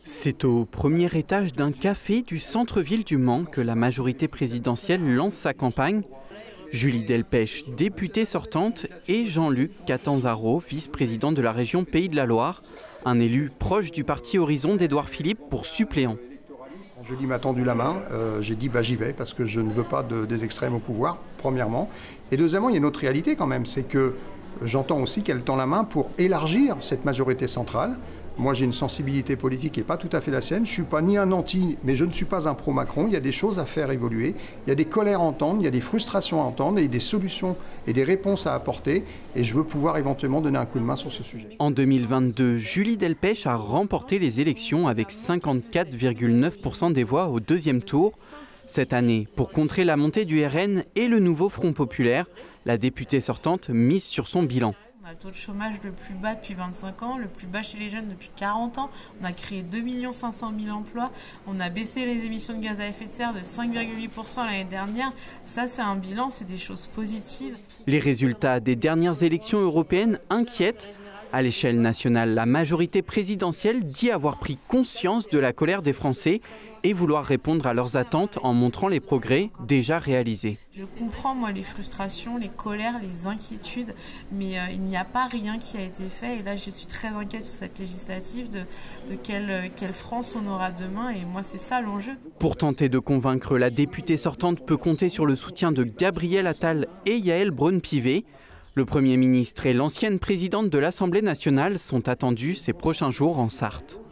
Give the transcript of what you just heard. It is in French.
C'est au premier étage d'un café du centre-ville du Mans que la majorité présidentielle lance sa campagne. Julie Delpech, députée sortante, et Jean-Luc Catanzaro, vice-président de la région Pays de la Loire, un élu proche du parti Horizon d'Édouard Philippe pour suppléant. Julie m'a tendu la main, j'ai dit j'y vais parce que je ne veux pas des extrêmes au pouvoir, premièrement. Et deuxièmement, il y a une autre réalité quand même, c'est que j'entends aussi qu'elle tend la main pour élargir cette majorité centrale. Moi, j'ai une sensibilité politique qui n'est pas tout à fait la sienne. Je ne suis pas ni un anti, mais je ne suis pas un pro-Macron. Il y a des choses à faire évoluer. Il y a des colères à entendre, il y a des frustrations à entendre et des solutions et des réponses à apporter. Et je veux pouvoir éventuellement donner un coup de main sur ce sujet. En 2022, Julie Delpech a remporté les élections avec 54,9% des voix au deuxième tour. Cette année, pour contrer la montée du RN et le nouveau Front populaire, la députée sortante mise sur son bilan. On a le taux de chômage le plus bas depuis 25 ans, le plus bas chez les jeunes depuis 40 ans. On a créé 2 500 000 emplois. On a baissé les émissions de gaz à effet de serre de 5,8% l'année dernière. Ça, c'est un bilan, c'est des choses positives. Les résultats des dernières élections européennes inquiètent. À l'échelle nationale, la majorité présidentielle dit avoir pris conscience de la colère des Français et vouloir répondre à leurs attentes en montrant les progrès déjà réalisés. Je comprends, moi, les frustrations, les colères, les inquiétudes, mais il n'y a pas rien qui a été fait. Et là, je suis très inquiète sur cette législative de quelle France on aura demain. Et moi, c'est ça l'enjeu. Pour tenter de convaincre, la députée sortante peut compter sur le soutien de Gabriel Attal et Yaël Braun-Pivet. Le Premier ministre et l'ancienne présidente de l'Assemblée nationale sont attendus ces prochains jours en Sarthe.